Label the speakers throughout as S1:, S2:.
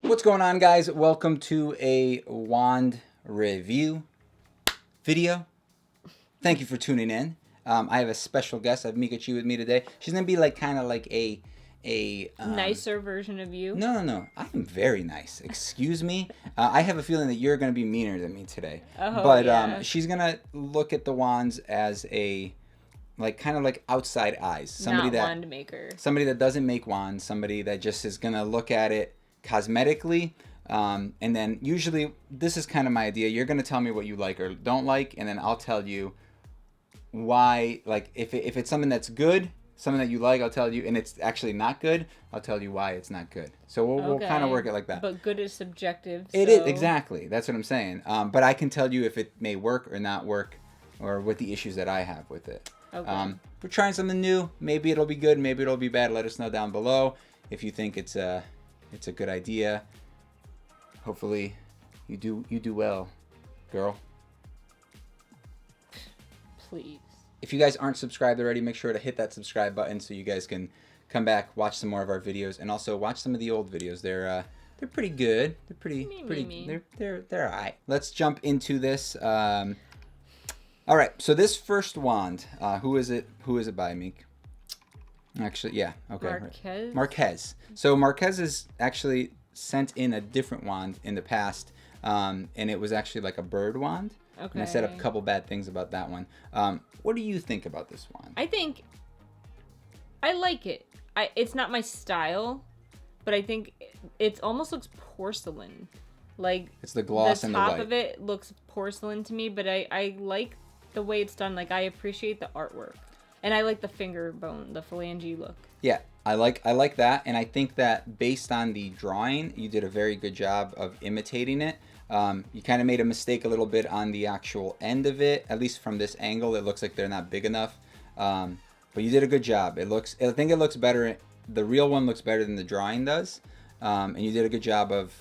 S1: What's going on, guys? Welcome to a wand review video. Thank you for tuning in. I have a special guest. I have Meekachii with me today. She's gonna be like kind of like a
S2: nicer version of you.
S1: No. I am very nice. Excuse me. I have a feeling that you're gonna be meaner than me today.
S2: Oh,
S1: But
S2: yeah.
S1: she's gonna look at the wands as a kind of like outside eyes. Somebody
S2: Not wand maker.
S1: Somebody that doesn't make wands. Somebody that just is gonna look at it cosmetically, and then usually this is kind of my idea. You're gonna tell me what you like or don't like, and then I'll tell you why. Like if it's something that's good, something that you like, I'll tell you, and it's actually not good, I'll tell you why it's not good. So we'll kind of work it like that.
S2: But good is subjective.
S1: It is, exactly. That's what I'm saying. But I can tell you if it may work or not work, or what the issues that I have with it.
S2: Okay.
S1: We're trying something new. Maybe it'll be good. Maybe it'll be bad. Let us know down below if you think it's a good idea. Hopefully, you do well, girl.
S2: Please.
S1: If you guys aren't subscribed already, make sure to hit that subscribe button so you guys can come back, watch some more of our videos, and also watch some of the old videos. They're pretty good. They're pretty. They're alright. Let's jump into this. All right. So this first wand, who is it? Who is it by, Meek? Actually, yeah. Okay.
S2: Marquez.
S1: Marquez. So Marquez has actually sent in a different wand in the past, and it was actually like a bird wand.
S2: Okay.
S1: And I said a couple bad things about that one. What do you think about this wand?
S2: I think I like it. It's not my style, but I think it almost looks porcelain. Like
S1: it's the gloss and the white.
S2: The top of it looks porcelain to me, but I like the way it's done. Like I appreciate the artwork. And I like the finger bone, the phalange look.
S1: Yeah, I like that, and I think that based on the drawing, you did a very good job of imitating it. You kind of made a mistake a little bit on the actual end of it, at least from this angle. It looks like they're not big enough, but you did a good job. I think it looks better. The real one looks better than the drawing does, and you did a good job of.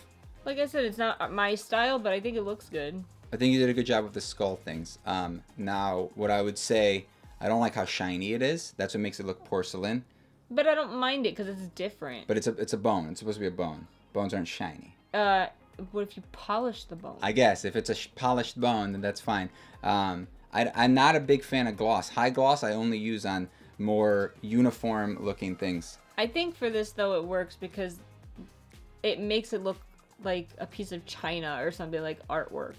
S2: Like I said, it's not my style, but I think it looks good.
S1: I think you did a good job with the skull things. Now, what I would say. I don't like how shiny it is. That's what makes it look porcelain.
S2: But I don't mind it because it's different.
S1: But it's a bone. It's supposed to be a bone. Bones aren't shiny.
S2: What if you polish the bone?
S1: I guess if it's a polished bone, then that's fine. I'm not a big fan of gloss. High gloss I only use on more uniform looking things.
S2: I think for this though it works because it makes it look like a piece of china or something, like artwork.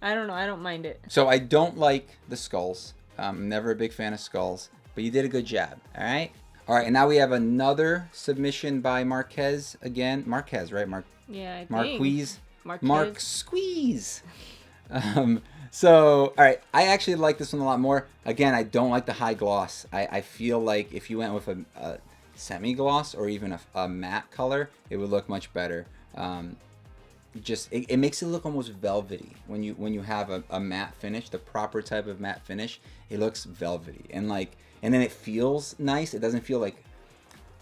S2: I don't know. I don't mind it.
S1: So I don't like the skulls. I'm never a big fan of skulls, but you did a good job. All right, and now we have another submission by Marquez again. Marquez, right?
S2: Yeah,
S1: Marquise.
S2: Marquez.
S1: Mark Squeeze. So, all right, I actually like this one a lot more. Again, I don't like the high gloss. I feel like if you went with a semi-gloss or even a matte color, it would look much better. It makes it look almost velvety when you have a matte finish, the proper type of matte finish. It looks velvety and then it feels nice. It doesn't feel like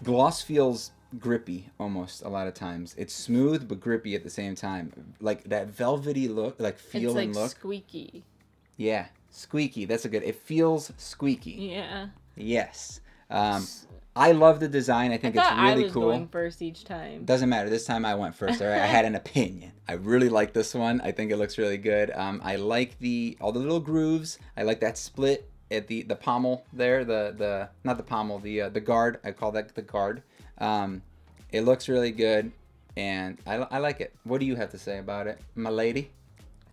S1: gloss feels grippy almost a lot of times. It's smooth but grippy at the same time. Like that velvety look, like feel and look.
S2: It's like squeaky.
S1: Yeah, squeaky. That's a good. It feels squeaky.
S2: Yeah.
S1: Yes. I love the design. I think it's really
S2: I was
S1: cool.
S2: Going first each time.
S1: Doesn't matter. This time I went first. All right. I had an opinion. I really like this one. I think it looks really good. I like all the little grooves. I like that split at the pommel there. The not the pommel. The guard. I call that the guard. It looks really good, and I like it. What do you have to say about it, my lady?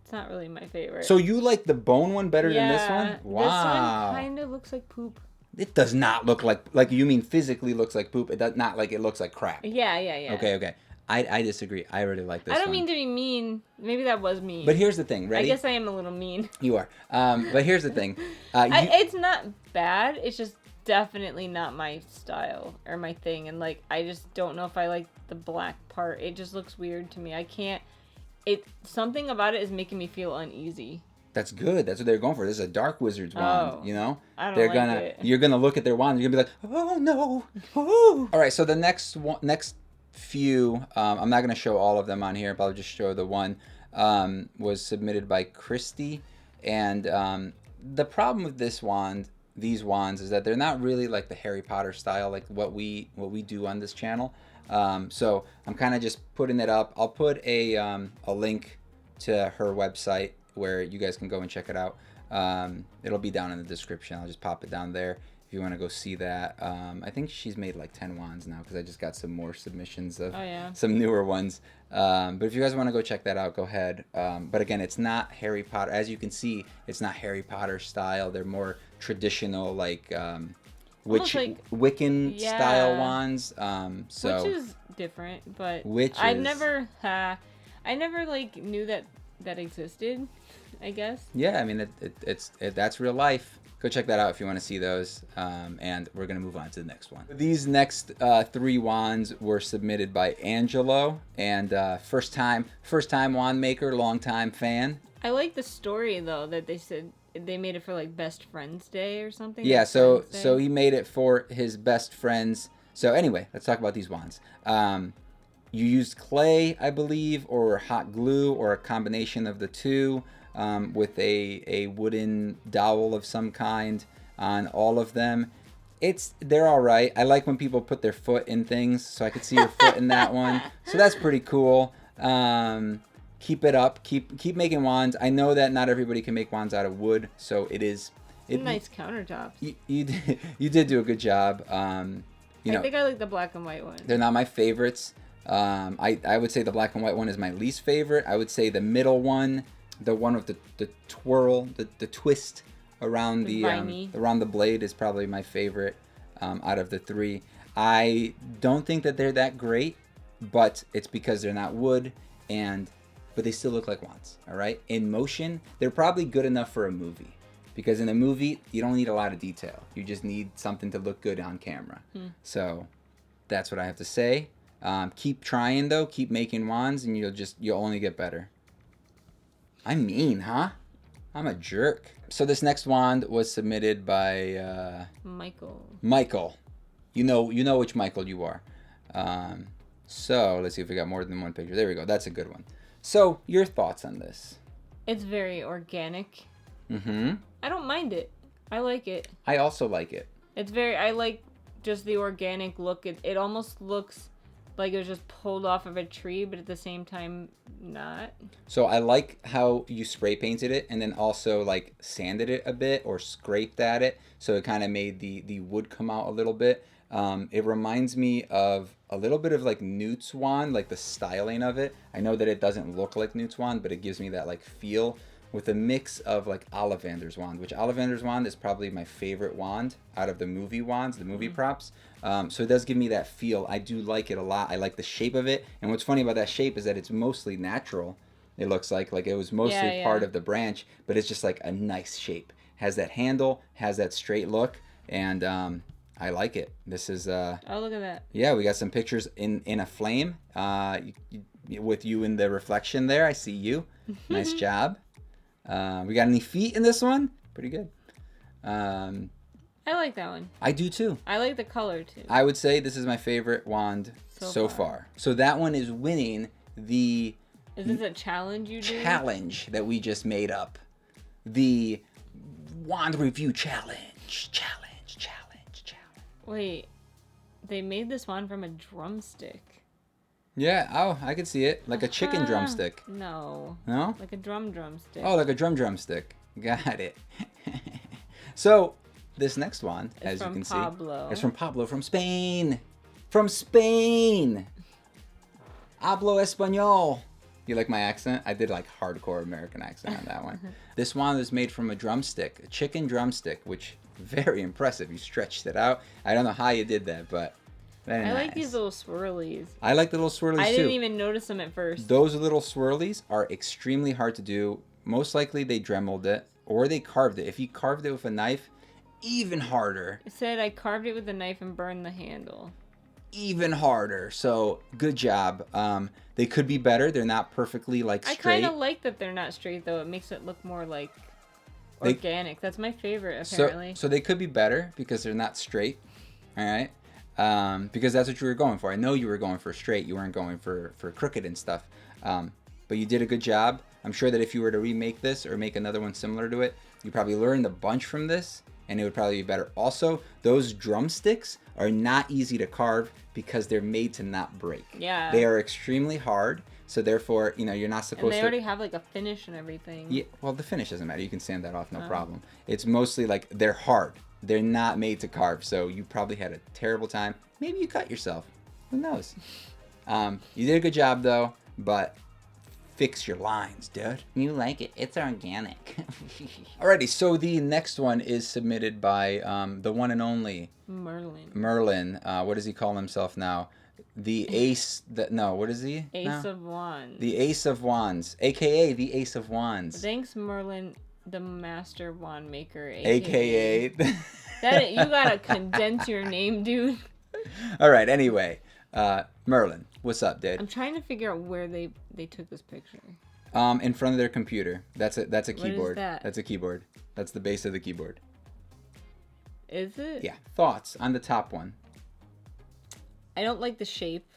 S2: It's not really my favorite.
S1: So you like the bone one better than this one? Wow.
S2: This one kind of looks like poop.
S1: It does not look like you mean physically looks like poop. It does not like it looks like crap.
S2: Yeah.
S1: Okay. I disagree. I really like this one.
S2: I don't mean to be mean. Maybe that was mean.
S1: But here's the thing. Ready?
S2: I guess I am a little mean.
S1: You are. But here's the thing.
S2: It's not bad. It's just definitely not my style or my thing. And I just don't know if I like the black part. It just looks weird to me. I can't. Something about it is making me feel uneasy.
S1: That's good. That's what they're going for. This is a dark wizard's wand, you know?
S2: I don't like it.
S1: You're gonna look at their wand. You're gonna be like, oh no, oh. All right. So the next few, I'm not gonna show all of them on here, but I'll just show the one was submitted by Christy, and the problem with these wands, is that they're not really like the Harry Potter style, like what we do on this channel. So I'm kind of just putting it up. I'll put a link to her website where you guys can go and check it out. It'll be down in the description. I'll just pop it down there if you want to go see that. I think she's made like 10 wands now because I just got some more submissions of some newer ones. But if you guys want to go check that out, go ahead. But again, it's not Harry Potter. As you can see, it's not Harry Potter style. They're more traditional, like Wiccan style wands. So
S2: which is different, but I never like knew that existed, I guess.
S1: Yeah, I mean it's that's real life. Go check that out if you want to see those. And we're gonna move on to the next one. These next 3 wands were submitted by Angelo, and first time wand maker, long time fan.
S2: I like the story though that they said they made it for like Best Friends Day or something.
S1: Yeah, so he made it for his best friends. So anyway, let's talk about these wands. You used clay, I believe, or hot glue, or a combination of the two, with a wooden dowel of some kind on all of them. They're all right. I like when people put their foot in things, so I could see your foot in that one. So that's pretty cool. Keep it up. Keep making wands. I know that not everybody can make wands out of wood, so nice
S2: countertops.
S1: You did do a good job. I
S2: think I like the black and white one.
S1: They're not my favorites. I would say the black and white one is my least favorite. I would say the middle one, the one with the twirl, the twist around the blade, is probably my favorite out of the 3. I don't think that they're that great, but it's because they're not wood, but they still look like wands. All right, in motion, they're probably good enough for a movie. Because in a movie, you don't need a lot of detail. You just need something to look good on camera. So that's what I have to say. Keep trying, though. Keep making wands, and you'll only get better. I'm mean, huh? I'm a jerk. So this next wand was submitted by Michael. You know which Michael you are. So let's see if we got more than one picture. There we go. That's a good one. So your thoughts on this?
S2: It's very organic.
S1: Mm-hmm.
S2: I don't mind it. I like it.
S1: I also like it.
S2: I like just the organic look. It almost looks like it was just pulled off of a tree, but at the same time, not. So
S1: I like how you spray painted it and then also like sanded it a bit or scraped at it. So it kind of made the wood come out a little bit. It reminds me of a little bit of like Newt's wand, like the styling of it. I know that it doesn't look like Newt's wand, but it gives me that like feel, with a mix of like Ollivander's wand, which Ollivander's wand is probably my favorite wand out of the movie wands, the movie props. So it does give me that feel. I do like it a lot. I like the shape of it. And what's funny about that shape is that it's mostly natural. It looks like it was mostly part of the branch, but it's just like a nice shape. Has that handle, has that straight look, and I like it. This is
S2: oh, look at that.
S1: Yeah, we got some pictures in a flame with you in the reflection there. I see you. Nice job. We got any feet in this one? Pretty good.
S2: I like that one.
S1: I do too.
S2: I like the color too.
S1: I would say this is my favorite wand so far. So that one is winning the...
S2: Is this a challenge you do?
S1: Challenge that we just made up. The wand review challenge.
S2: Wait, they made this wand from a drumstick.
S1: Yeah, oh, I could see it. Like a chicken drumstick.
S2: No? Like a drumstick.
S1: Oh, like a drumstick. Got it. So, this next one, as you can see, is from Pablo from Spain. From Spain! Hablo español. You like my accent? I did like hardcore American accent on that one. This wand is made from a drumstick, a chicken drumstick, which very impressive. You stretched it out. I don't know how you did that, but very nice.
S2: Like these little swirlies.
S1: I like the little swirlies too.
S2: I didn't even notice them at first.
S1: Those little swirlies are extremely hard to do. Most likely they dremeled it or they carved it. If you carved it with a knife, even harder.
S2: It said I carved it with a knife and burned the handle.
S1: Even harder. So good job. They could be better. They're not perfectly like straight.
S2: I kind of like that they're not straight though. It makes it look more like organic. That's my favorite apparently.
S1: So they could be better because they're not straight. All right. Because that's what you were going for. I know you were going for straight. You weren't going for crooked and stuff. But you did a good job. I'm sure that if you were to remake this or make another one similar to it, you probably learned a bunch from this and it would probably be better. Also, those drumsticks are not easy to carve because they're made to not break.
S2: Yeah.
S1: They are extremely hard, so therefore, you're not supposed to...
S2: And they already have like a finish and everything.
S1: Yeah, well, the finish doesn't matter. You can sand that off, no problem. It's mostly like they're hard. They're not made to carve, so you probably had a terrible time. Maybe you cut yourself. Who knows? You did a good job, though, but fix your lines, dude. You like it. It's organic. Alrighty, so the next one is submitted by the one and only... Merlin. What does he call himself now? The ace... what is he?
S2: Ace of Wands.
S1: The Ace of Wands, a.k.a. the Ace of Wands.
S2: Thanks, Merlin, the Master Wand Maker,
S1: a.k.a.
S2: You gotta condense your name, dude.
S1: Alright, anyway. Merlin, what's up, dude?
S2: I'm trying to figure out where they took this picture.
S1: In front of their computer. That's a keyboard.
S2: What is that?
S1: That's a keyboard. That's the base of the keyboard.
S2: Is it?
S1: Yeah. Thoughts on the top one?
S2: I don't like the shape.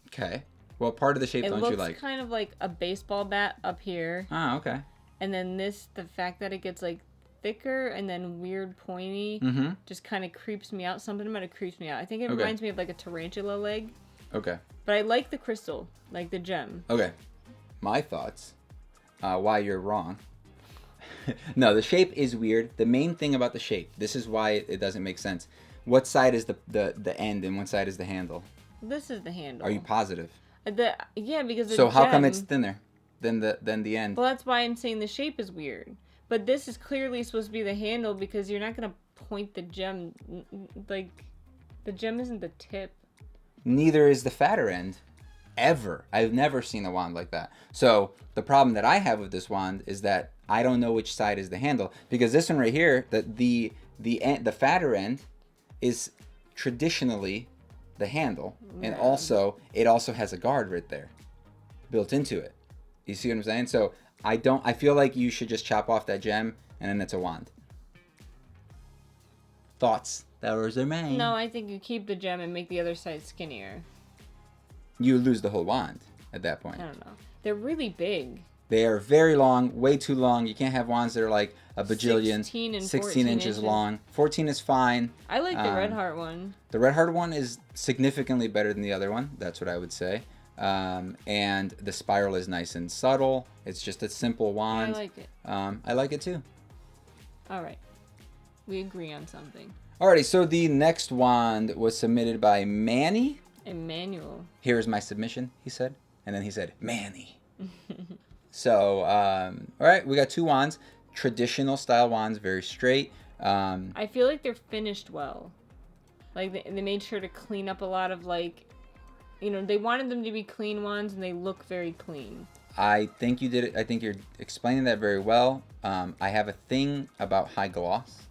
S1: Okay. Well, part of the shape don't you like?
S2: It looks kind of like a baseball bat up here.
S1: Ah, okay.
S2: And then the fact that it gets like thicker and then weird pointy, just kind of creeps me out. Something about it creeps me out. I think it reminds me of like a tarantula leg.
S1: Okay.
S2: But I like the crystal, like the gem.
S1: Okay. My thoughts. Why you're wrong. No, the shape is weird. The main thing about the shape, this is why it doesn't make sense. What side is the end and what side is the handle?
S2: This is the handle.
S1: Are you positive?
S2: Yeah, because
S1: so how come it's thinner than the end?
S2: Well, that's why I'm saying the shape is weird. But this is clearly supposed to be the handle because you're not gonna point the gem. Like, the gem isn't the tip.
S1: Neither is the fatter end. Ever. I've never seen a wand like that. So the problem that I have with this wand is that I don't know which side is the handle, because this one right here, the fatter end is traditionally the handle, and also it also has a guard right there built into it. You see what I'm saying? So I feel like you should just chop off that gem and then it's a wand. Thoughts? Those are mine.
S2: No, I think you keep the gem and make the other side skinnier.
S1: You lose the whole wand at that point.
S2: I don't know. They're really big.
S1: They are very long, way too long. You can't have wands that are like a bajillion.
S2: 16
S1: inches long. 14 is fine.
S2: I like the red heart one.
S1: The red heart one is significantly better than the other one. That's what I would say. And the spiral is nice and subtle. It's just a simple wand.
S2: I like it.
S1: I like it too.
S2: All right. We agree on something.
S1: Alrighty, so the next wand was submitted by Manny.
S2: Emmanuel.
S1: Here's my submission, he said. And then he said, Manny. So, all right, we got two wands. Traditional style wands, very straight.
S2: I feel like they're finished well. Like, they made sure to clean up a lot of, like, they wanted them to be clean wands, and they look very clean.
S1: I think you did it. I think you're explaining that very well. I have a thing about high gloss.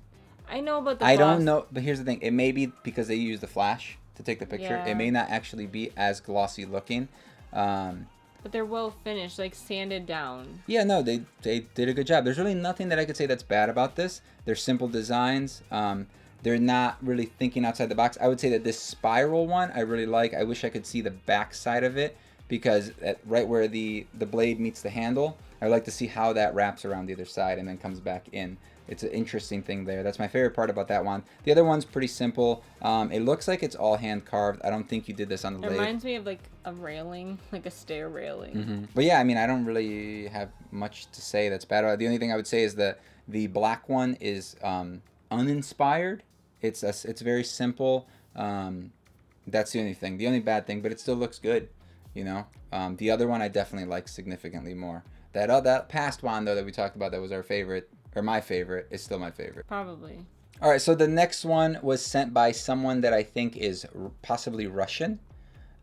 S2: I know about the
S1: gloss. I
S2: gloss.
S1: don't know, but here's the thing. It may be because they use the flash to take the picture.
S2: Yeah.
S1: It may not actually be as glossy looking.
S2: But they're well finished, like sanded down.
S1: Yeah, no, they did a good job. There's really nothing that I could say that's bad about this. They're simple designs. They're not really thinking outside the box. I would say that this spiral one I really like. I wish I could see the back side of it, because right where the blade meets the handle, I like to see how that wraps around the other side and then comes back in. It's an interesting thing there. That's my favorite part about that one. The other one's pretty simple. It looks like it's all hand carved. I don't think you did this on the lathe.
S2: It reminds me of like a railing, like a stair railing.
S1: But yeah, I mean, I don't really have much to say that's bad about it. The only thing I would say is that the black one is uninspired. It's very simple. That's the only thing. The only bad thing, but it still looks good. The other one I definitely like significantly more. That past wand though that we talked about, that was our favorite, or my favorite, is still my favorite.
S2: Probably.
S1: All right, so the next one was sent by someone that I think is possibly Russian.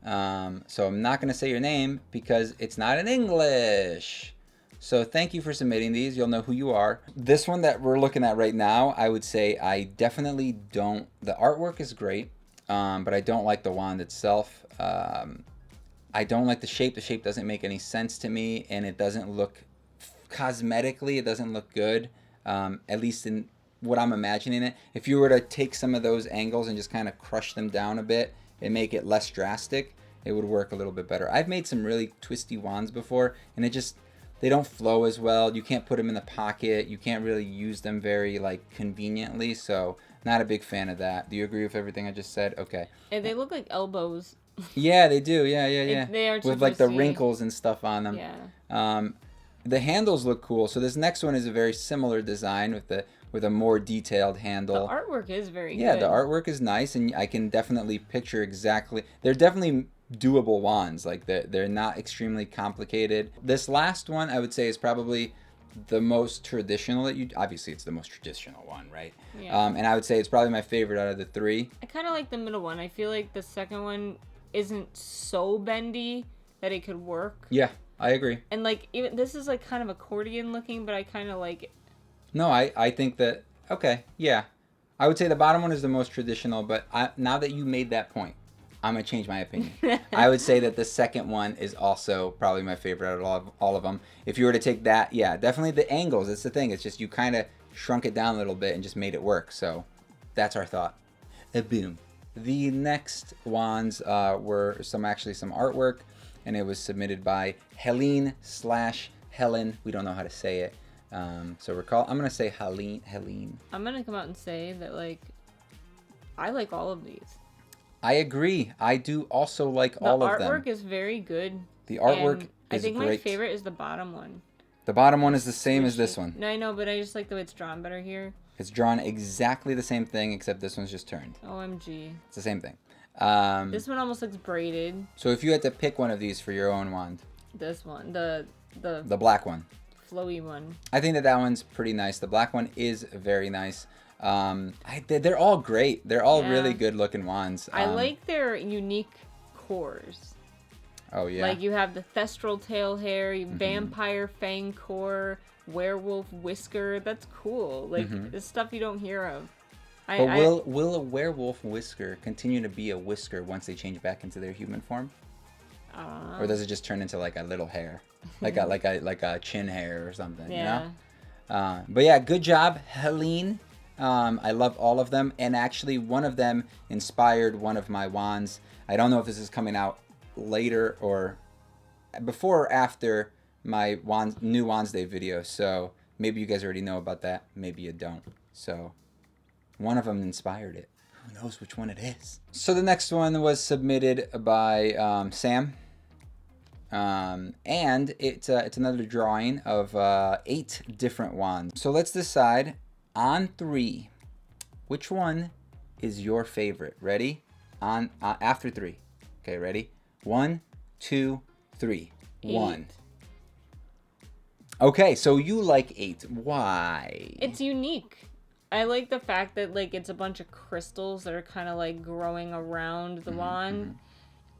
S1: So I'm not going to say your name because it's not in English. So thank you for submitting these. You'll know who you are. This one that we're looking at right now, I would say I definitely don't... The artwork is great, but I don't like the wand itself. I don't like the shape. The shape doesn't make any sense to me, and it doesn't look... Cosmetically, it doesn't look good, at least in what I'm imagining it. If you were to take some of those angles and just kind of crush them down a bit and make it less drastic, it would work a little bit better. I've made some really twisty wands before, and they they don't flow as well. You can't put them in the pocket. You can't really use them very like conveniently. So not a big fan of that. Do you agree with everything I just said? Okay.
S2: And they look like elbows.
S1: Yeah, they do. Yeah.
S2: They are
S1: With like
S2: supposed
S1: the
S2: to be.
S1: wrinkles and stuff on them.
S2: Yeah.
S1: The handles look cool. So this next one is a very similar design with a more detailed
S2: The
S1: handle.
S2: artwork is very
S1: Yeah,
S2: good.
S1: the artwork is nice, and I can definitely picture exactly. They're definitely doable wands. Like they're not extremely complicated. This last one I would say is probably the most traditional that you. Obviously, it's the most traditional one, right?
S2: Yeah.
S1: And I would say it's probably my favorite out of the three.
S2: I kind of like the middle one. I feel like the second one isn't so bendy that it could work.
S1: Yeah, I agree.
S2: And like even this is like kind of accordion looking, but I kind of like it.
S1: No, I think that okay, yeah. I would say the bottom one is the most traditional, but now that you made that point, I'm gonna change my opinion. I would say that the second one is also probably my favorite out of all of them. If you were to take that, yeah, definitely the angles. That's the thing. It's just you kind of shrunk it down a little bit and just made it work. So that's our thought. Boom. The next wands were some artwork, and it was submitted by Helene/Helen. We don't know how to say it. I'm gonna say Helene.
S2: I'm gonna come out and say that like I like all of these.
S1: I agree. I do also like all of them.
S2: The artwork is very good.
S1: The artwork
S2: and
S1: is
S2: I think
S1: great.
S2: my favorite is the bottom one.
S1: The bottom one is the same as this one.
S2: No, I know, but I just like the way it's drawn better here.
S1: It's drawn exactly the same thing, except this one's just turned.
S2: OMG.
S1: It's the same thing.
S2: This one almost looks braided.
S1: So if you had to pick one of these for your own wand,
S2: This one, the
S1: black one,
S2: flowy one.
S1: I think that one's pretty nice. The black one is very nice. They're all great. They're all really good looking wands.
S2: I like their unique cores.
S1: Oh yeah.
S2: Like you have the thestral tail hair, vampire fang core, werewolf whisker. That's cool. Like it's stuff you don't hear of.
S1: But will a werewolf whisker continue to be a whisker once they change back into their human form? Or does it just turn into like a little hair, like a chin hair or something?
S2: Yeah.
S1: You know. But yeah, good job, Helene. I love all of them, and actually one of them inspired one of my wands. I don't know if this is coming out later or before or after my new Wandsday video, so maybe you guys already know about that, maybe you don't. So one of them inspired it. Who knows which one it is? So the next one was submitted by Sam. And it's another drawing of 8 different wands. So let's decide on 3, which one is your favorite? Ready? On after 3. Okay, ready? 1, 2, 3. 1. Okay, so you like 8. Why?
S2: It's unique. I like the fact that like it's a bunch of crystals that are kind of like growing around the wand.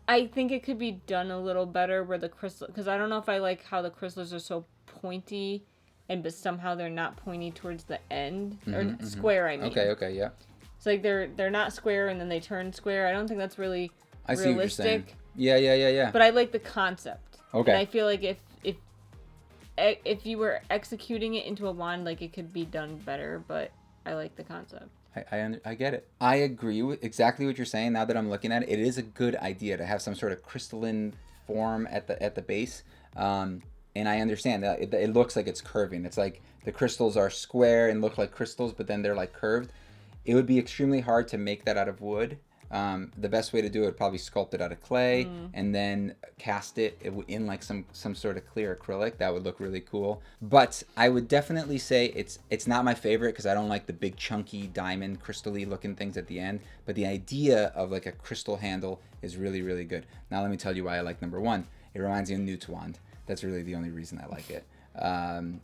S2: I think it could be done a little better where the crystal, because I don't know if I like how the crystals are so pointy, but somehow they're not pointy towards the end or square. I mean.
S1: Okay, yeah.
S2: It's like they're not square and then they turn square. I don't think that's really
S1: I see what you're saying.
S2: realistic.
S1: Yeah.
S2: But I like the concept.
S1: Okay.
S2: And I feel like if you were executing it into a wand, like it could be done better. But I like the concept.
S1: I get it. I agree with exactly what you're saying. Now that I'm looking at it, it is a good idea to have some sort of crystalline form at the base. And I understand that it looks like it's curving. It's like the crystals are square and look like crystals, but then they're like curved. It would be extremely hard to make that out of wood. The best way to do it would probably sculpt it out of clay and then cast it in like some sort of clear acrylic. That would look really cool. But I would definitely say it's not my favorite because I don't like the big chunky diamond crystal-y looking things at the end. But the idea of like a crystal handle is really, really good. Now let me tell you why I like number 1. It reminds me of Newt's wand. That's really the only reason I like it.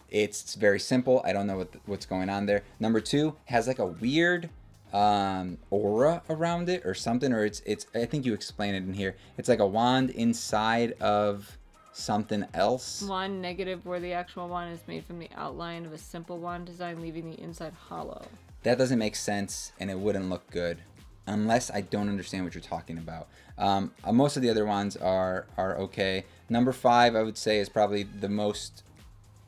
S1: It's very simple. I don't know what's going on there. Number 2 has like a weird aura around it or something, or it's I think you explain it in here. It's like a wand inside of something else.
S2: Wand negative, where the actual wand is made from the outline of a simple wand design, leaving the inside hollow.
S1: That doesn't make sense, and it wouldn't look good unless I don't understand what you're talking about. Most of the other ones are okay. Number 5, I would say, is probably the most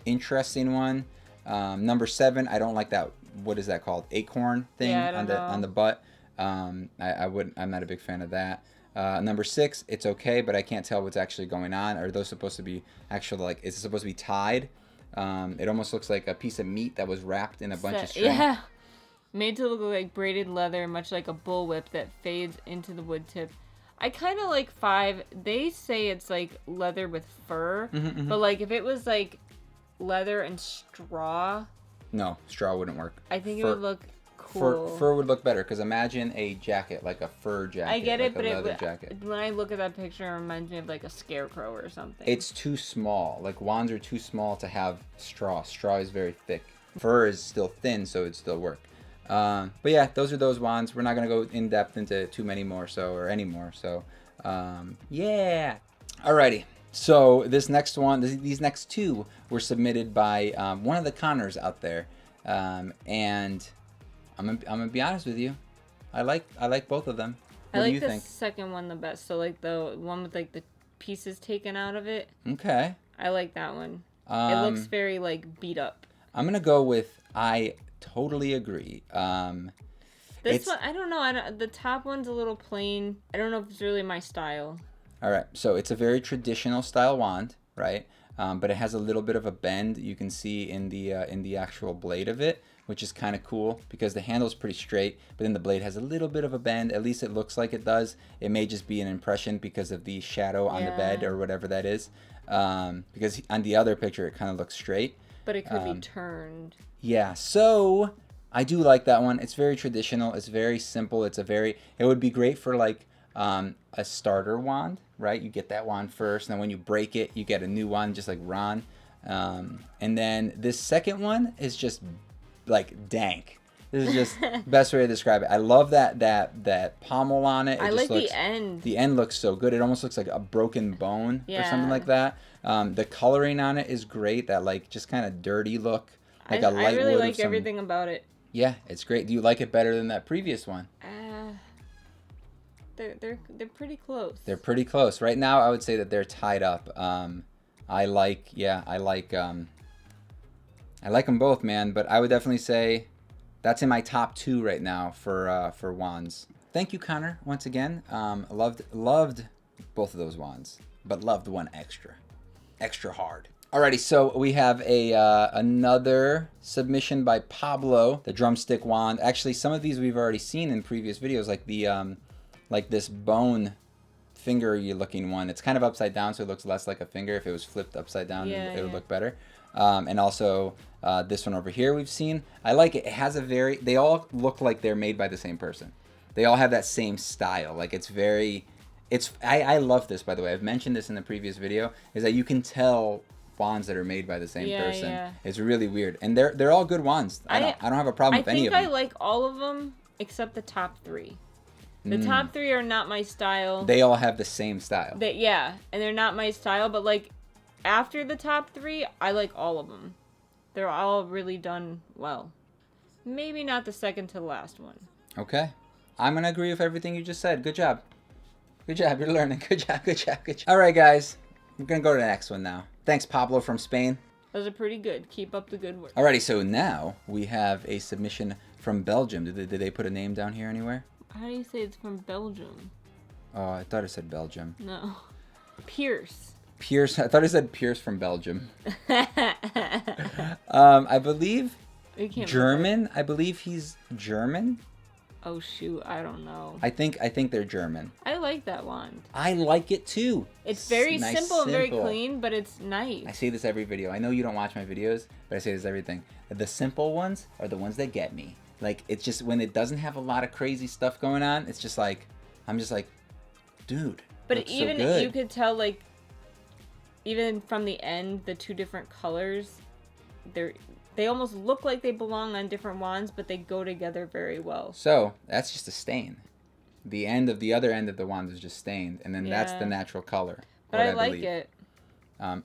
S1: interesting one. Number 7, I don't like that. What is that called? Acorn thing on the butt. I'm not a big fan of that. Number 6, it's okay, but I can't tell what's actually going on. Are those supposed to be actual, like, is it supposed to be tied? It almost looks like a piece of meat that was wrapped in a bunch of string.
S2: Yeah. Made to look like braided leather, much like a bullwhip that fades into the wood tip. I kind of like 5. They say it's like leather with fur, but like if it was like leather and straw.
S1: No, straw wouldn't work.
S2: I think it would look cool.
S1: Fur would look better, because imagine a jacket, like a fur jacket.
S2: I get it,
S1: like
S2: but
S1: jacket.
S2: When I look at that picture, it reminds me of like a scarecrow or something.
S1: It's too small. Like, wands are too small to have straw. Straw is very thick. Fur is still thin, so it'd still work. But yeah, those are those wands. We're not going to go in depth into too many more, or any more. So, yeah. Alrighty. So this next one, these next 2 were submitted by one of the Connors out there. And I'm gonna be honest with you. I like both of them. What do you think?
S2: I like the second one the best. So like the one with like the pieces taken out of it.
S1: Okay.
S2: I like that one. It looks very like beat up.
S1: I'm gonna go with I totally agree.
S2: This one, I don't know. The top one's a little plain. I don't know if it's really my style.
S1: All right, so it's a very traditional style wand, right? But it has a little bit of a bend. You can see in the actual blade of it, which is kind of cool because the handle's pretty straight, but then the blade has a little bit of a bend. At least it looks like it does. It may just be an impression because of the shadow on the bed or whatever that is. Because on the other picture, it kind of looks straight.
S2: But it could be turned.
S1: Yeah, so I do like that one. It's very traditional. It's very simple. It would be great for like a starter wand, right? You get that wand first, and then when you break it, you get a new wand, just like Ron. And then this second one is just like dank. This is just best way to describe it. I love that pommel on it.
S2: I like the end.
S1: The end looks so good. It almost looks like a broken bone or something like that. The coloring on it is great. That like just kind of dirty look, like a light wood. I
S2: really like everything about it.
S1: Yeah, it's great. Do you like it better than that previous one?
S2: They're pretty close.
S1: They're pretty close. Right now, I would say that they're tied up. I like them both, man. But I would definitely say that's in my top 2 right now for wands. Thank you, Connor, once again. Loved both of those wands, but loved one extra hard. Alrighty, so we have another submission by Pablo, the drumstick wand. Actually, some of these we've already seen in previous videos, like the like this bone finger-y looking one. It's kind of upside down, so it looks less like a finger. If it was flipped upside down, it would look better. And also this one over here we've seen. I like it. It has they all look like they're made by the same person. They all have that same style. Like I love this, by the way. I've mentioned this in the previous video, is that you can tell wands that are made by the same person. Yeah. It's really weird. And they're all good wands. I don't have a problem with any of them.
S2: I think I like all of them except the top 3. The top 3 are not my style.
S1: They all have the same style.
S2: And they're not my style, but like after the top 3, I like all of them. They're all really done well. Maybe not the second to the last one.
S1: Okay. I'm going to agree with everything you just said. Good job. Good job. You're learning. Good job. All right, guys. I'm going to go to the next one now. Thanks, Pablo from Spain.
S2: Those are pretty good. Keep up the good work.
S1: Alrighty, so now we have a submission from Belgium. Did they put a name down here anywhere?
S2: How do you say it's from Belgium?
S1: Oh, I thought it said Belgium.
S2: No. Pierce.
S1: I thought it said Pierce from Belgium. I believe German. I believe he's German.
S2: Oh shoot, I don't know.
S1: I think they're German.
S2: I like that wand.
S1: I like it too.
S2: It's very simple and very clean, but it's nice.
S1: I say this every video. I know you don't watch my videos, but I say this everything. The simple ones are the ones that get me. Like, it's just when it doesn't have a lot of crazy stuff going on, it's just like, I'm just like, dude.
S2: But even so you could tell, like, even from the end, the 2 different colors, they almost look like they belong on different wands, but they go together very well.
S1: So that's just a stain. The other end of the wand is just stained, and then that's the natural color.
S2: But I like it.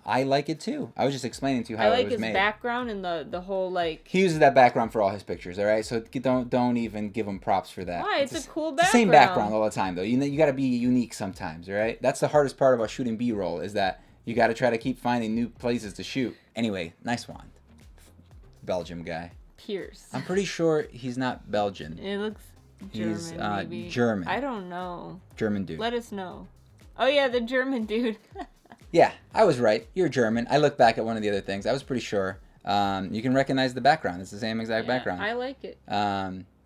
S1: I like it too. I was just explaining to you how it was made. I like his
S2: background and the whole like.
S1: He uses that background for all his pictures. All right, so don't even give him props for that.
S2: Why? It's a cool background.
S1: It's the same background all the time, though. You got to be unique sometimes. All right, that's the hardest part about shooting B-roll, is that you got to try to keep finding new places to shoot. Anyway, nice wand. Belgium guy.
S2: Pierce.
S1: I'm pretty sure he's not Belgian.
S2: It looks.
S1: He's
S2: maybe.
S1: German.
S2: I don't know.
S1: German dude.
S2: Let us know. Oh yeah, the German dude.
S1: Yeah, I was right. You're German. I looked back at one of the other things. I was pretty sure. You can recognize the background. It's the same exact background.
S2: I like it.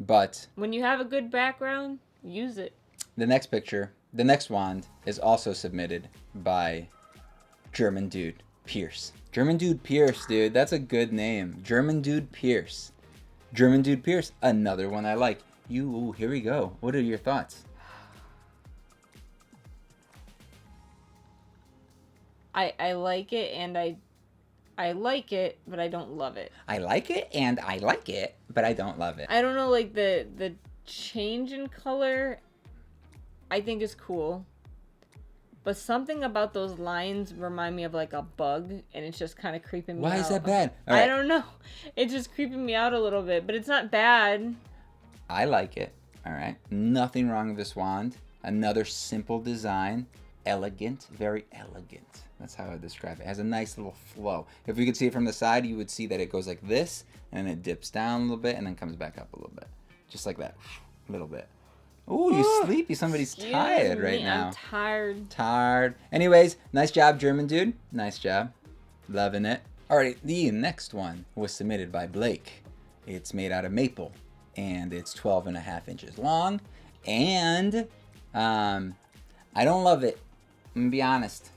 S1: But
S2: when you have a good background, use it.
S1: The next picture, the next wand, is also submitted by German dude Pierce. German dude Pierce, dude. That's a good name. German dude Pierce. German dude Pierce. Another one I like. Ooh, here we go. What are your thoughts?
S2: I like it and I like it, but I don't love it.
S1: I like it and I like it, but I don't love it.
S2: I don't know, like the change in color I think is cool. But something about those lines remind me of like a bug, and it's just kind of creeping me out.
S1: Why is that bad?
S2: I don't know. It's just creeping me out a little bit, but it's not bad.
S1: I like it. All right. Nothing wrong with this wand. Another simple design. Elegant. Very elegant. That's how I describe it. It has a nice little flow. If you could see it from the side, you would see that it goes like this, and it dips down a little bit, and then comes back up a little bit. Just like that. A little bit. Ooh, you sleepy. Somebody's tired right now.
S2: I'm tired.
S1: Tired. Anyways, nice job, German dude. Nice job. Loving it. Alright, the next one was submitted by Blake. It's made out of maple, and it's 12.5 inches long, and I don't love it. I'm gonna be honest.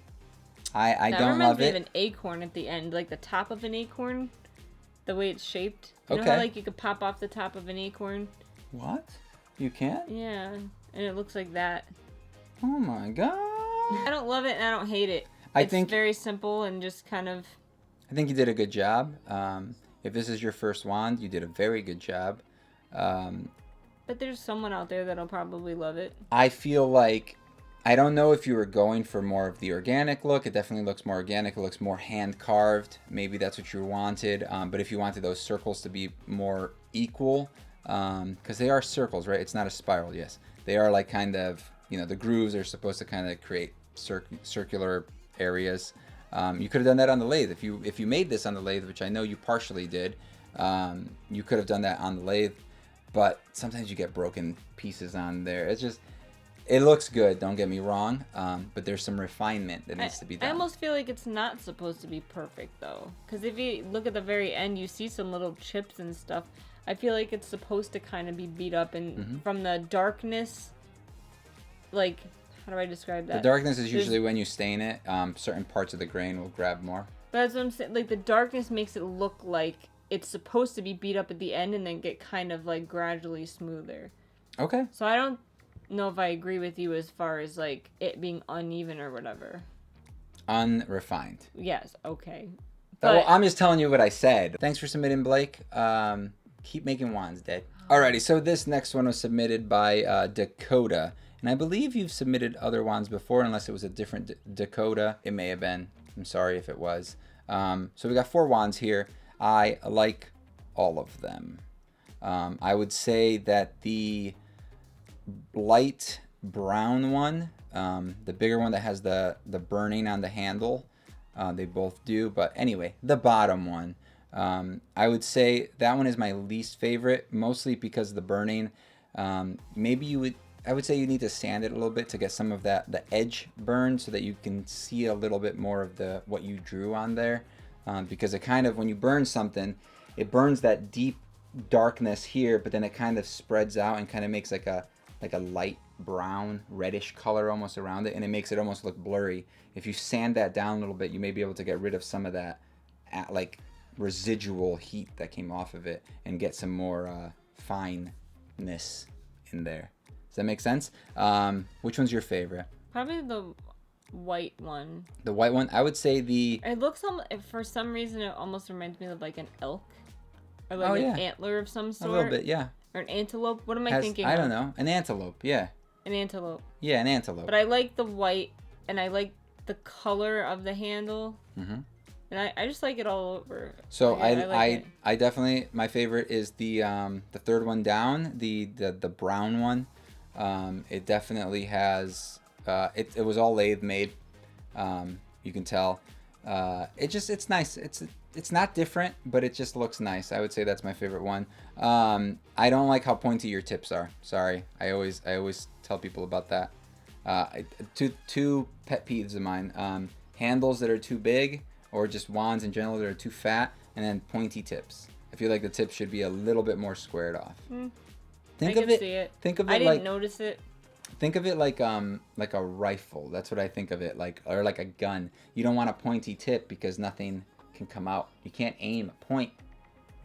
S1: I don't love it.
S2: That reminds me of an acorn at the end, like the top of an acorn, the way it's shaped. You know how like you could pop off the top of an acorn?
S1: What? You can't?
S2: Yeah, and it looks like that.
S1: Oh my god.
S2: I don't love it and I don't hate it. It's very simple and just kind of...
S1: I think you did a good job. If this is your first wand, you did a very good job.
S2: But there's someone out there that'll probably love it.
S1: I feel like... I don't know if you were going for more of the organic look. It definitely looks more organic. It looks more hand-carved. Maybe that's what you wanted. But if you wanted those circles to be more equal... because they are circles, right? It's not a spiral, yes. They are like kind of, the grooves are supposed to kind of create circular areas. You could have done that on the lathe. If you made this on the lathe, which I know you partially did, you could have done that on the lathe. But sometimes you get broken pieces on there. It looks good, don't get me wrong, but there's some refinement that needs to be done.
S2: I almost feel like it's not supposed to be perfect, though. Because if you look at the very end, you see some little chips and stuff. I feel like it's supposed to kind of be beat up, and from the darkness, like, how do I describe that?
S1: The darkness is usually when you stain it. Certain parts of the grain will grab more.
S2: But that's what I'm saying. Like, the darkness makes it look like it's supposed to be beat up at the end and then get kind of, like, gradually smoother. Okay. So I don't know if I agree with you as far as, like, it being uneven or whatever.
S1: Unrefined.
S2: Yes, okay.
S1: But, well, I'm just telling you what I said. Thanks for submitting, Blake. Keep making Wandsday. Alrighty, so this next one was submitted by Dakota. And I believe you've submitted other wands before, unless it was a different Dakota. It may have been. I'm sorry if it was. So we got 4 wands here. I like all of them. I would say that the light brown one, the bigger one that has the burning on the handle, they both do. But anyway, the bottom one, I would say that one is my least favorite, mostly because of the burning. I would say you need to sand it a little bit to get some of the edge burn so that you can see a little bit more of what you drew on there. Because it kind of, when you burn something, it burns that deep darkness here, but then it kind of spreads out and kind of makes like a light brown, reddish color almost around it, and it makes it almost look blurry. If you sand that down a little bit, you may be able to get rid of some of that like residual heat that came off of it and get some more fineness in there. Does that make sense? Which one's your favorite?
S2: Probably the white one.
S1: The white one? I would say
S2: it looks, for some reason, it almost reminds me of like an elk. Or like an antler of some sort.
S1: A little bit, yeah.
S2: Or an antelope. What am I thinking
S1: I don't know. An antelope, yeah.
S2: An antelope.
S1: Yeah, an antelope.
S2: But I like the white, and I like the color of the handle. Mm-hmm. And I just like it all over.
S1: So I definitely, my favorite is the third one down, the brown one. It definitely has, it was all lathe made. You can tell. It's nice. It's not different, but it just looks nice. I would say that's my favorite one. I don't like how pointy your tips are. Sorry, I always tell people about that. Two pet peeves of mine: handles that are too big, or just wands in general that are too fat, and then pointy tips. I feel like the tips should be a little bit more squared off.
S2: I can see it.
S1: Think of it
S2: I
S1: like
S2: didn't notice it.
S1: think of it like a rifle. That's what I think of it like, or like a gun. You don't want a pointy tip because nothing can come out. You can't aim a point.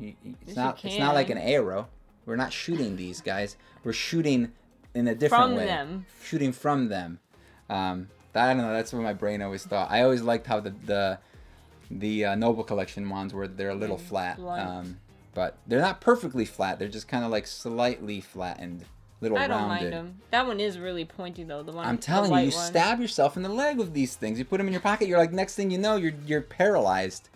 S1: It's not like an arrow. We're not shooting these guys. We're shooting in a different way. Shooting from them. I don't know. That's what my brain always thought. I always liked how the Noble Collection wands were. They're a little flat. But they're not perfectly flat. They're just kind of like slightly flattened, little rounded. I don't mind them.
S2: That one is really pointy though. The one
S1: I'm telling you, you stab yourself in the leg with these things. You put them in your pocket. You're like, next thing you know, you're paralyzed.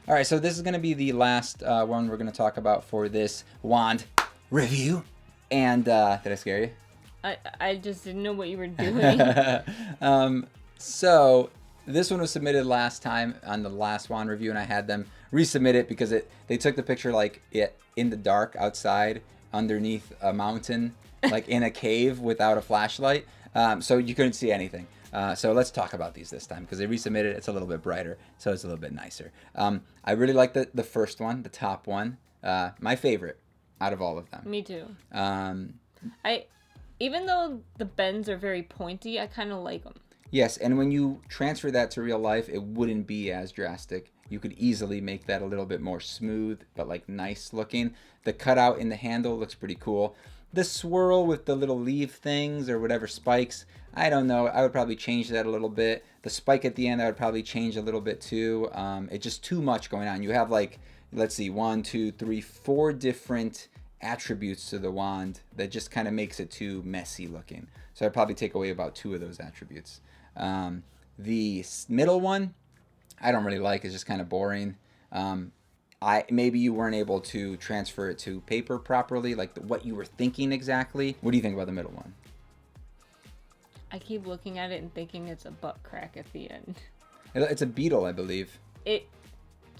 S1: All right, so this is going to be the last one we're going to talk about for this wand review. And did I scare you?
S2: I just didn't know what you were doing.
S1: So this one was submitted last time on the last wand review, and I had them resubmit it because they took the picture like it in the dark outside underneath a mountain, like in a cave without a flashlight, so you couldn't see anything. So let's talk about these this time because they resubmitted it. It's a little bit brighter, so it's a little bit nicer. I really like the first one, the top one, my favorite out of all of them.
S2: Me too. Even though the bends are very pointy, I kind of like them.
S1: Yes, and when you transfer that to real life, it wouldn't be as drastic. You could easily make that a little bit more smooth, but like nice looking. The cutout in the handle looks pretty cool. The swirl with the little leaf things or whatever spikes, I don't know. I would probably change that a little bit. The spike at the end, I would probably change a little bit too. It's just too much going on. You have like, let's see, 1, 2, 3, 4 different attributes to the wand that just kind of makes it too messy looking. So I'd probably take away about 2 of those attributes. The middle one, I don't really like. It's just kind of boring. Maybe you weren't able to transfer it to paper properly, like what you were thinking exactly. What do you think about the middle one?
S2: I keep looking at it and thinking it's a butt crack at the end.
S1: It's a beetle, I believe.
S2: It's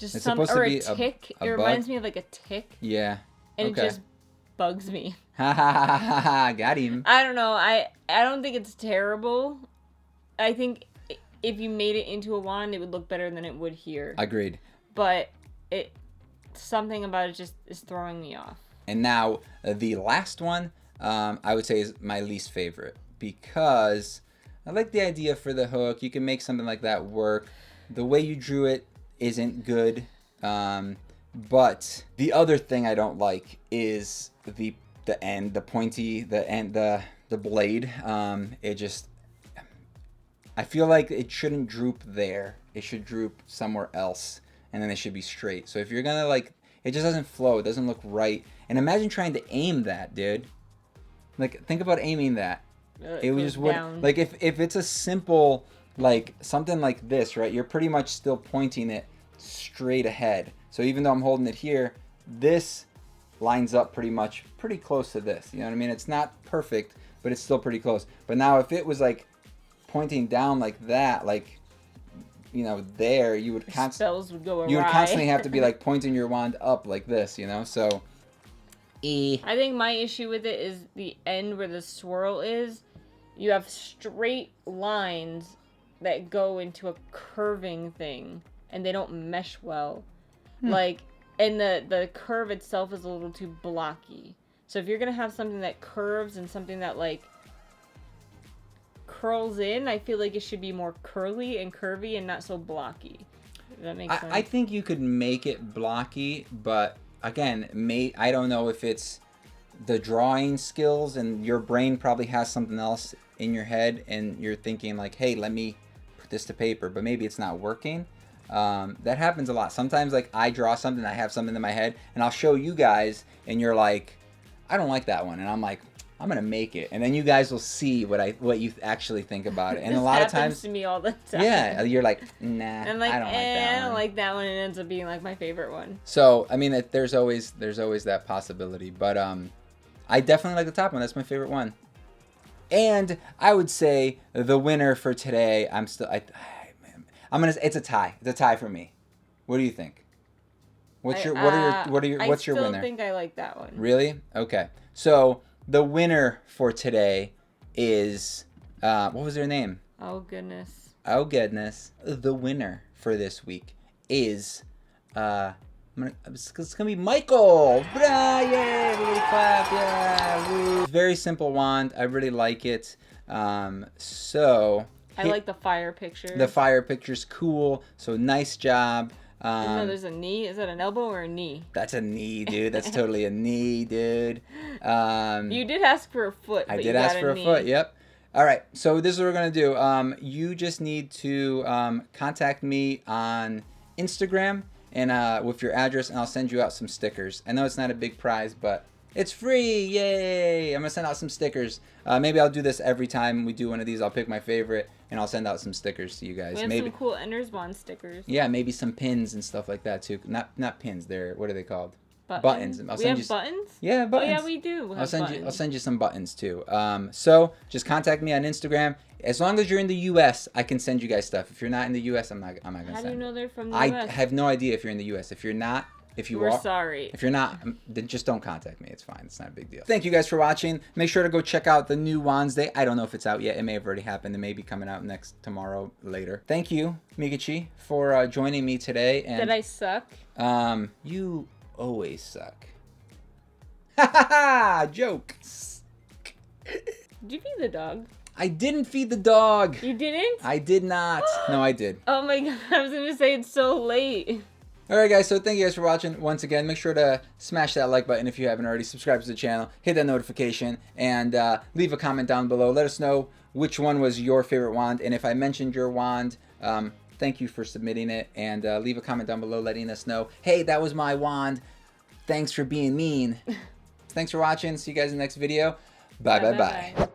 S2: supposed to be a tick. It reminds me of like a tick.
S1: Yeah.
S2: And okay. It just bugs me.
S1: Ha ha ha ha ha! Got him.
S2: I don't know. I don't think it's terrible. I think if you made it into a wand, it would look better than it would here.
S1: Agreed.
S2: But something about it just is throwing me off.
S1: And now the last one, I would say is my least favorite because I like the idea for the hook. You can make something like that work. The way you drew it isn't good. But the other thing I don't like is the end, the pointy, the end, the blade. I feel like it shouldn't droop there. It should droop somewhere else, and then it should be straight. So if you're gonna it just doesn't flow. It doesn't look right. And imagine trying to aim that, dude. Like, think about aiming that. It was just
S2: down.
S1: Like if it's a simple something like this, right? You're pretty much still pointing it straight ahead. So even though I'm holding it here, this lines up pretty close to this. You know what I mean? It's not perfect, but it's still pretty close. But now if it was pointing down like that, there, you would
S2: spells would go awry.
S1: You would constantly have to be pointing your wand up like this, so
S2: I think my issue with it is the end where the swirl is. You have straight lines that go into a curving thing and they don't mesh well. And the curve itself is a little too blocky. So if you're gonna have something that curves and something that curls in, I feel like it should be more curly and curvy and not so blocky. Does that make sense?
S1: I think you could make it blocky, but again, I don't know if it's the drawing skills and your brain probably has something else in your head and you're thinking hey, let me put this to paper, but maybe it's not working. That happens a lot. Sometimes I draw something, I have something in my head, and I'll show you guys, and you're like, I don't like that one, and I'm like, I'm gonna make it, and then you guys will see what you actually think about it. And a lot of times,
S2: happens to me all the time.
S1: Yeah, you're like, nah,
S2: and
S1: I don't like that one.
S2: I don't like that one, and it ends up being my favorite one.
S1: So I mean, there's always that possibility, but I definitely like the top one. That's my favorite one, and I would say the winner for today. It's a tie. It's a tie for me. What do you think? What's your winner?
S2: I still think I like that one.
S1: Really? Okay. So the winner for today is what was their name?
S2: Oh goodness.
S1: Oh goodness. The winner for this week is it's gonna be Michael. Blah, yay! Everybody clap! Yeah! Woo. Very simple wand. I really like it. So
S2: I like the fire picture.
S1: the fire picture's cool. So nice job.
S2: No, there's a knee. Is that an elbow or a knee?
S1: That's a knee, dude. That's totally a knee, dude.
S2: You did ask for a foot.
S1: I did ask for a foot. Yep. All right. So this is what we're gonna do. You just need to contact me on Instagram and with your address, and I'll send you out some stickers. I know it's not a big prize, but it's free. Yay! I'm gonna send out some stickers. Maybe I'll do this every time we do one of these. I'll pick my favorite, and I'll send out some stickers to you guys.
S2: We have
S1: maybe
S2: some cool Ender's Bond stickers.
S1: Yeah, maybe some pins and stuff like that too. Not pins. They're, what are they called?
S2: Buttons.
S1: I'll
S2: We
S1: send
S2: have buttons?
S1: Yeah, buttons.
S2: Oh yeah, we do.
S1: I'll send you some buttons too. So just contact me on Instagram. As long as you're in the U.S., I can send you guys stuff. If you're not in the U.S., I'm not gonna send.
S2: How do you know they're from the
S1: I
S2: U.S.?
S1: have no idea if you're in the U.S. If you're not, if you
S2: We're
S1: are,
S2: sorry.
S1: If you're not, then just don't contact me. It's fine. It's not a big deal. Thank you guys for watching. Make sure to go check out the new Wandsday. I don't know if it's out yet. It may have already happened. It may be coming out tomorrow, later. Thank you, Meekachii, for joining me today. And
S2: did I suck?
S1: You always suck. Ha ha ha! Joke.
S2: Did you feed the dog?
S1: I didn't feed the dog.
S2: You didn't?
S1: I did not. No, I did.
S2: Oh my god, I was gonna say it's so late.
S1: Alright guys, so thank you guys for watching. Once again, make sure to smash that like button if you haven't already. Subscribe to the channel, hit that notification, and leave a comment down below. Let us know which one was your favorite wand, and if I mentioned your wand, thank you for submitting it, and leave a comment down below letting us know, hey, that was my wand. Thanks for being mean. Thanks for watching. See you guys in the next video. Bye.